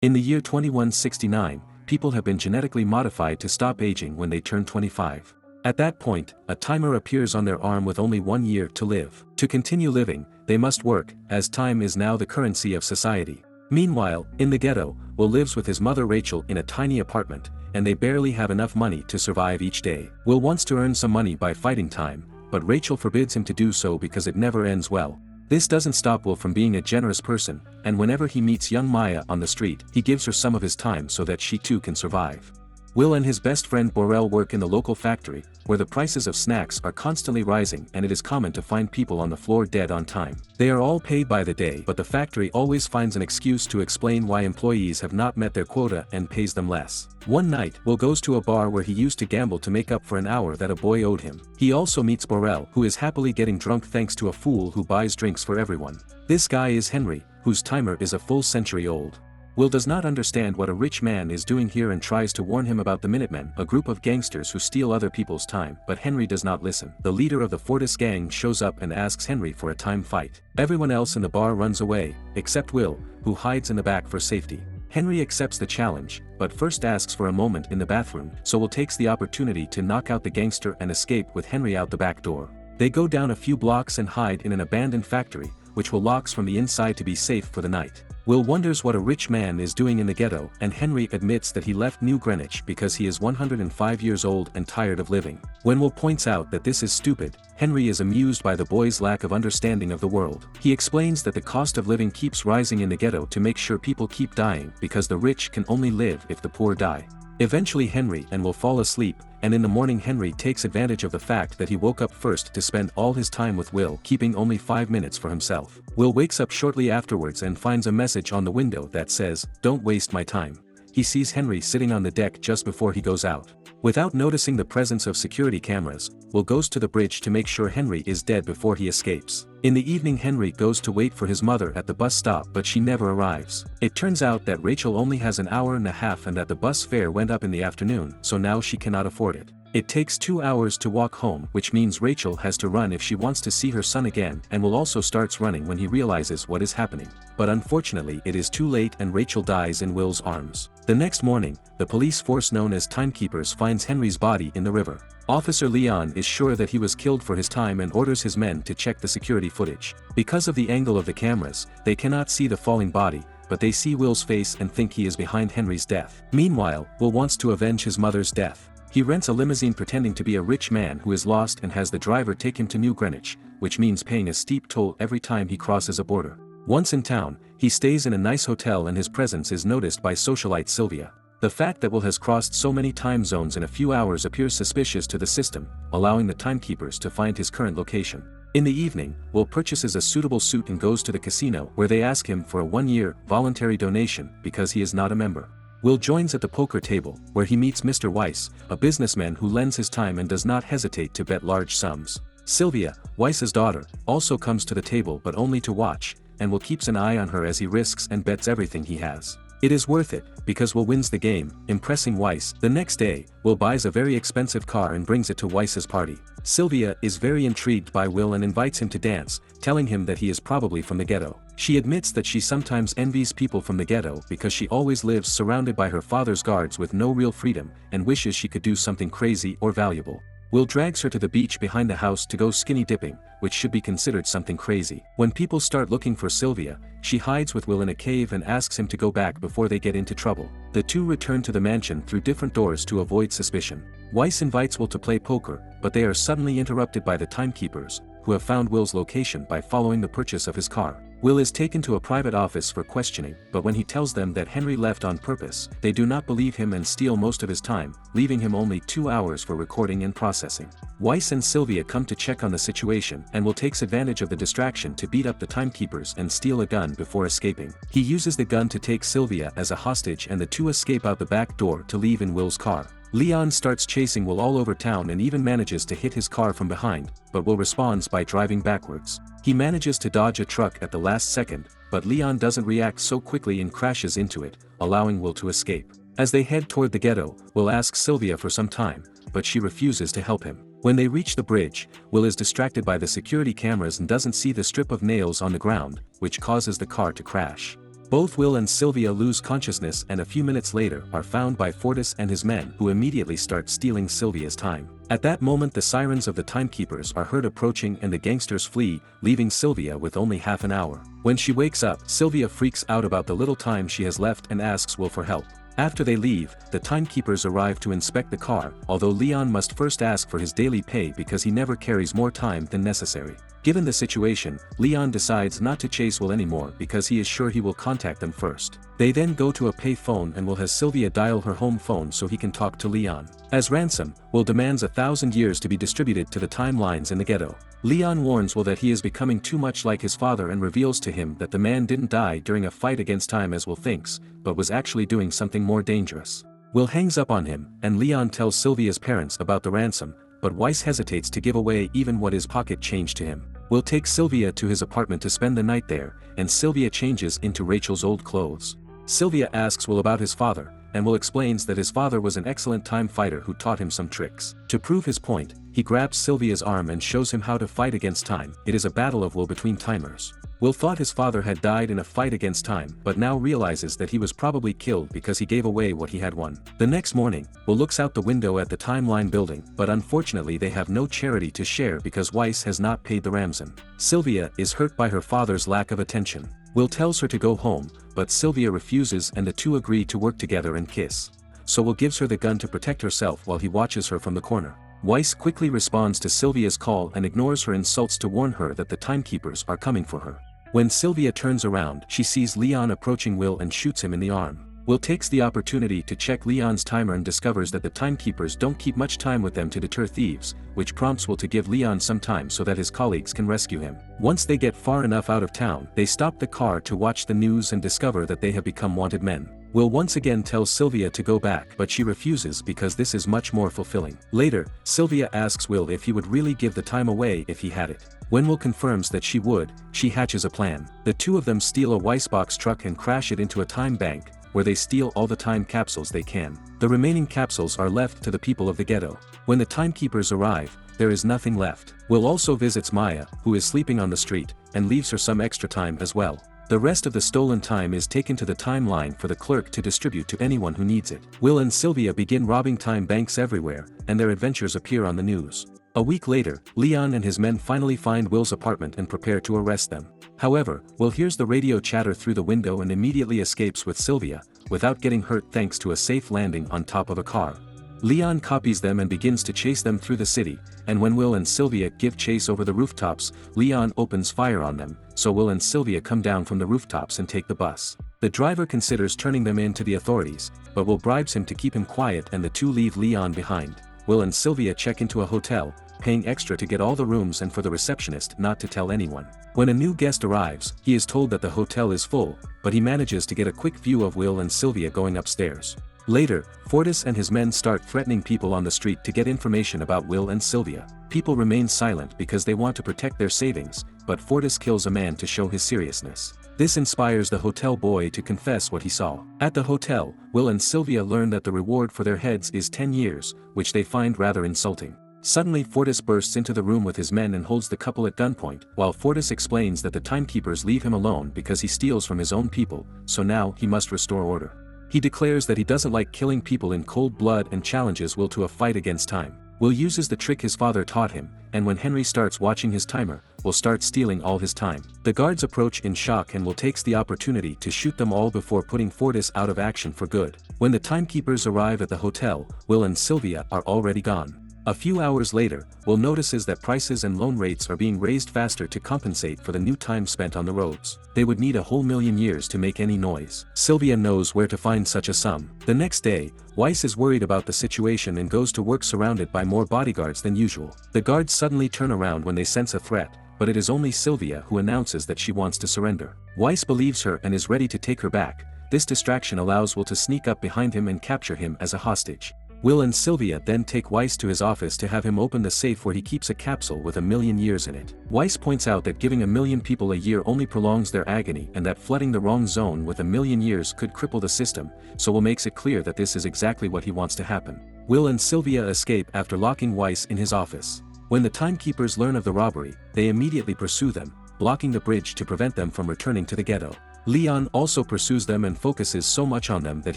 In the year 2169, people have been genetically modified to stop aging when they turn 25. At that point, a timer appears on their arm with only 1 year to live. To continue living, they must work, as time is now the currency of society. Meanwhile, in the ghetto, Will lives with his mother Rachel in a tiny apartment, and they barely have enough money to survive each day. Will wants to earn some money by fighting time, but Rachel forbids him to do so because it never ends well. This doesn't stop Will from being a generous person, and whenever he meets young Maya on the street, he gives her some of his time so that she too can survive. Will and his best friend Borel work in the local factory, where the prices of snacks are constantly rising and it is common to find people on the floor dead on time. They are all paid by the day, but the factory always finds an excuse to explain why employees have not met their quota and pays them less. One night, Will goes to a bar where he used to gamble to make up for an hour that a boy owed him. He also meets Borel, who is happily getting drunk thanks to a fool who buys drinks for everyone. This guy is Henry, whose timer is a full century old. Will does not understand what a rich man is doing here and tries to warn him about the Minutemen, a group of gangsters who steal other people's time, but Henry does not listen. The leader of the Fortis gang shows up and asks Henry for a time fight. Everyone else in the bar runs away, except Will, who hides in the back for safety. Henry accepts the challenge, but first asks for a moment in the bathroom, so Will takes the opportunity to knock out the gangster and escape with Henry out the back door. They go down a few blocks and hide in an abandoned factory, which Will locks from the inside to be safe for the night. Will wonders what a rich man is doing in the ghetto, and Henry admits that he left New Greenwich because he is 105 years old and tired of living. When Will points out that this is stupid, Henry is amused by the boy's lack of understanding of the world. He explains that the cost of living keeps rising in the ghetto to make sure people keep dying because the rich can only live if the poor die. Eventually Henry and Will fall asleep, and in the morning Henry takes advantage of the fact that he woke up first to spend all his time with Will, keeping only 5 minutes for himself. Will wakes up shortly afterwards and finds a message on the window that says, "Don't waste my time." He sees Henry sitting on the deck just before he goes out. Without noticing the presence of security cameras, Will goes to the bridge to make sure Henry is dead before he escapes. In the evening Henry goes to wait for his mother at the bus stop, but she never arrives. It turns out that Rachel only has an hour and a half and that the bus fare went up in the afternoon, so now she cannot afford it. It takes 2 hours to walk home, which means Rachel has to run if she wants to see her son again, and Will also starts running when he realizes what is happening. But unfortunately it is too late and Rachel dies in Will's arms. The next morning, the police force known as Timekeepers finds Henry's body in the river. Officer Leon is sure that he was killed for his time and orders his men to check the security footage. Because of the angle of the cameras, they cannot see the falling body, but they see Will's face and think he is behind Henry's death. Meanwhile, Will wants to avenge his mother's death. He rents a limousine pretending to be a rich man who is lost and has the driver take him to New Greenwich, which means paying a steep toll every time he crosses a border. Once in town, he stays in a nice hotel and his presence is noticed by socialite Sylvia. The fact that Will has crossed so many time zones in a few hours appears suspicious to the system, allowing the timekeepers to find his current location. In the evening, Will purchases a suitable suit and goes to the casino where they ask him for a 1-year voluntary donation because he is not a member. Will joins at the poker table, where he meets Mr. Weiss, a businessman who lends his time and does not hesitate to bet large sums. Sylvia, Weiss's daughter, also comes to the table but only to watch, and Will keeps an eye on her as he risks and bets everything he has. It is worth it, because Will wins the game, impressing Weiss. The next day, Will buys a very expensive car and brings it to Weiss's party. Sylvia is very intrigued by Will and invites him to dance, telling him that he is probably from the ghetto. She admits that she sometimes envies people from the ghetto because she always lives surrounded by her father's guards with no real freedom, and wishes she could do something crazy or valuable. Will drags her to the beach behind the house to go skinny dipping, which should be considered something crazy. When people start looking for Sylvia, she hides with Will in a cave and asks him to go back before they get into trouble. The two return to the mansion through different doors to avoid suspicion. Weiss invites Will to play poker, but they are suddenly interrupted by the timekeepers, who have found Will's location by following the purchase of his car. Will is taken to a private office for questioning, but when he tells them that Henry left on purpose, they do not believe him and steal most of his time, leaving him only 2 hours for recording and processing. Weiss and Sylvia come to check on the situation, and Will takes advantage of the distraction to beat up the timekeepers and steal a gun before escaping. He uses the gun to take Sylvia as a hostage and the two escape out the back door to leave in Will's car. Leon starts chasing Will all over town and even manages to hit his car from behind, but Will responds by driving backwards. He manages to dodge a truck at the last second, but Leon doesn't react so quickly and crashes into it, allowing Will to escape. As they head toward the ghetto, Will asks Sylvia for some time, but she refuses to help him. When they reach the bridge, Will is distracted by the security cameras and doesn't see the strip of nails on the ground, which causes the car to crash. Both Will and Sylvia lose consciousness and a few minutes later are found by Fortis and his men, who immediately start stealing Sylvia's time. At that moment the sirens of the timekeepers are heard approaching and the gangsters flee, leaving Sylvia with only half an hour. When she wakes up, Sylvia freaks out about the little time she has left and asks Will for help. After they leave, the timekeepers arrive to inspect the car, although Leon must first ask for his daily pay because he never carries more time than necessary. Given the situation, Leon decides not to chase Will anymore because he is sure he will contact them first. They then go to a pay phone and Will has Sylvia dial her home phone so he can talk to Leon. As ransom, Will demands 1,000 years to be distributed to the timelines in the ghetto. Leon warns Will that he is becoming too much like his father and reveals to him that the man didn't die during a fight against time as Will thinks, but was actually doing something more dangerous. Will hangs up on him, and Leon tells Sylvia's parents about the ransom, but Weiss hesitates to give away even what is pocket change to him. Will takes Sylvia to his apartment to spend the night there, and Sylvia changes into Rachel's old clothes. Sylvia asks Will about his father, and Will explains that his father was an excellent time fighter who taught him some tricks. To prove his point, he grabs Sylvia's arm and shows him how to fight against time. It is a battle of will between timers. Will thought his father had died in a fight against time, but now realizes that he was probably killed because he gave away what he had won. The next morning, Will looks out the window at the timeline building, but unfortunately they have no charity to share because Weiss has not paid the ransom. Sylvia is hurt by her father's lack of attention. Will tells her to go home, but Sylvia refuses and the two agree to work together and kiss. So Will gives her the gun to protect herself while he watches her from the corner. Weiss quickly responds to Sylvia's call and ignores her insults to warn her that the timekeepers are coming for her. When Sylvia turns around, she sees Leon approaching Will and shoots him in the arm. Will takes the opportunity to check Leon's timer and discovers that the timekeepers don't keep much time with them to deter thieves, which prompts Will to give Leon some time so that his colleagues can rescue him. Once they get far enough out of town, they stop the car to watch the news and discover that they have become wanted men. Will once again tells Sylvia to go back, but she refuses because this is much more fulfilling. Later, Sylvia asks Will if he would really give the time away if he had it. When Will confirms that she would, she hatches a plan. The two of them steal a Weissbox truck and crash it into a time bank, where they steal all the time capsules they can. The remaining capsules are left to the people of the ghetto. When the timekeepers arrive, there is nothing left. Will also visits Maya, who is sleeping on the street, and leaves her some extra time as well. The rest of the stolen time is taken to the timeline for the clerk to distribute to anyone who needs it. Will and Sylvia begin robbing time banks everywhere, and their adventures appear on the news. A week later, Leon and his men finally find Will's apartment and prepare to arrest them. However, Will hears the radio chatter through the window and immediately escapes with Sylvia, without getting hurt thanks to a safe landing on top of a car. Leon copies them and begins to chase them through the city, and when Will and Sylvia give chase over the rooftops, Leon opens fire on them, so Will and Sylvia come down from the rooftops and take the bus. The driver considers turning them in to the authorities, but Will bribes him to keep him quiet and the two leave Leon behind. Will and Sylvia check into a hotel, paying extra to get all the rooms and for the receptionist not to tell anyone. When a new guest arrives, he is told that the hotel is full, but he manages to get a quick view of Will and Sylvia going upstairs. Later, Fortis and his men start threatening people on the street to get information about Will and Sylvia. People remain silent because they want to protect their savings, but Fortis kills a man to show his seriousness. This inspires the hotel boy to confess what he saw. At the hotel, Will and Sylvia learn that the reward for their heads is 10 years, which they find rather insulting. Suddenly Fortis bursts into the room with his men and holds the couple at gunpoint, while Fortis explains that the timekeepers leave him alone because he steals from his own people, so now he must restore order. He declares that he doesn't like killing people in cold blood and challenges Will to a fight against time. Will uses the trick his father taught him, and when Henry starts watching his timer, Will start stealing all his time. The guards approach in shock and Will takes the opportunity to shoot them all before putting Fortis out of action for good. When the timekeepers arrive at the hotel, Will and Sylvia are already gone. A few hours later, Will notices that prices and loan rates are being raised faster to compensate for the new time spent on the roads. They would need a whole million years to make any noise. Sylvia knows where to find such a sum. The next day, Weiss is worried about the situation and goes to work surrounded by more bodyguards than usual. The guards suddenly turn around when they sense a threat, but it is only Sylvia who announces that she wants to surrender. Weiss believes her and is ready to take her back. This distraction allows Will to sneak up behind him and capture him as a hostage. Will and Sylvia then take Weiss to his office to have him open the safe where he keeps a capsule with 1,000,000 years in it. Weiss points out that giving 1,000,000 people a year only prolongs their agony and that flooding the wrong zone with 1,000,000 years could cripple the system, so Will makes it clear that this is exactly what he wants to happen. Will and Sylvia escape after locking Weiss in his office. When the timekeepers learn of the robbery, they immediately pursue them, blocking the bridge to prevent them from returning to the ghetto. Leon also pursues them and focuses so much on them that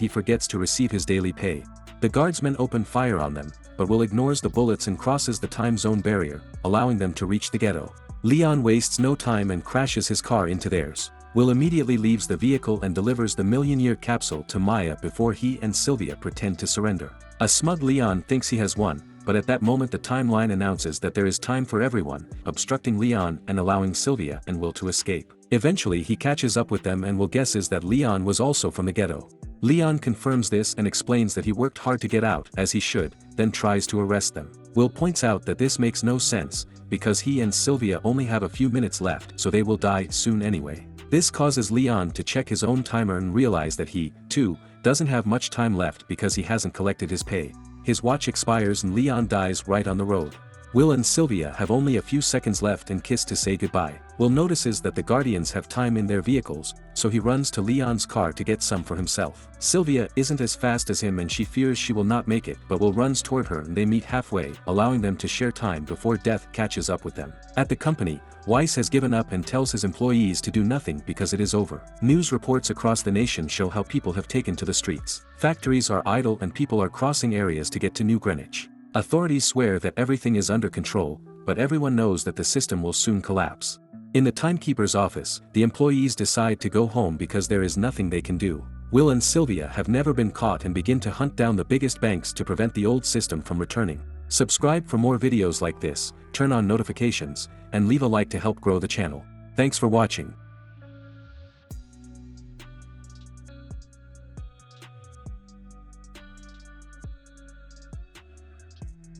he forgets to receive his daily pay. The guardsmen open fire on them, but Will ignores the bullets and crosses the time zone barrier, allowing them to reach the ghetto. Leon wastes no time and crashes his car into theirs. Will immediately leaves the vehicle and delivers the million-year capsule to Maya before he and Sylvia pretend to surrender. A smug Leon thinks he has won, but at that moment the timeline announces that there is time for everyone, obstructing Leon and allowing Sylvia and Will to escape. Eventually he catches up with them and Will guesses that Leon was also from the ghetto. Leon confirms this and explains that he worked hard to get out, as he should, then tries to arrest them. Will points out that this makes no sense, because he and Sylvia only have a few minutes left, so they will die soon anyway. This causes Leon to check his own timer and realize that he, too, doesn't have much time left because he hasn't collected his pay. His watch expires and Leon dies right on the road. Will and Sylvia have only a few seconds left and kiss to say goodbye. Will notices that the Guardians have time in their vehicles, so he runs to Leon's car to get some for himself. Sylvia isn't as fast as him and she fears she will not make it, but Will runs toward her and they meet halfway, allowing them to share time before death catches up with them. At the company, Weiss has given up and tells his employees to do nothing because it is over. News reports across the nation show how people have taken to the streets. Factories are idle and people are crossing areas to get to New Greenwich. Authorities swear that everything is under control, but everyone knows that the system will soon collapse. In the timekeeper's office, the employees decide to go home because there is nothing they can do. Will and Sylvia have never been caught and begin to hunt down the biggest banks to prevent the old system from returning. Subscribe for more videos like this, turn on notifications, and leave a like to help grow the channel. Thanks for watching.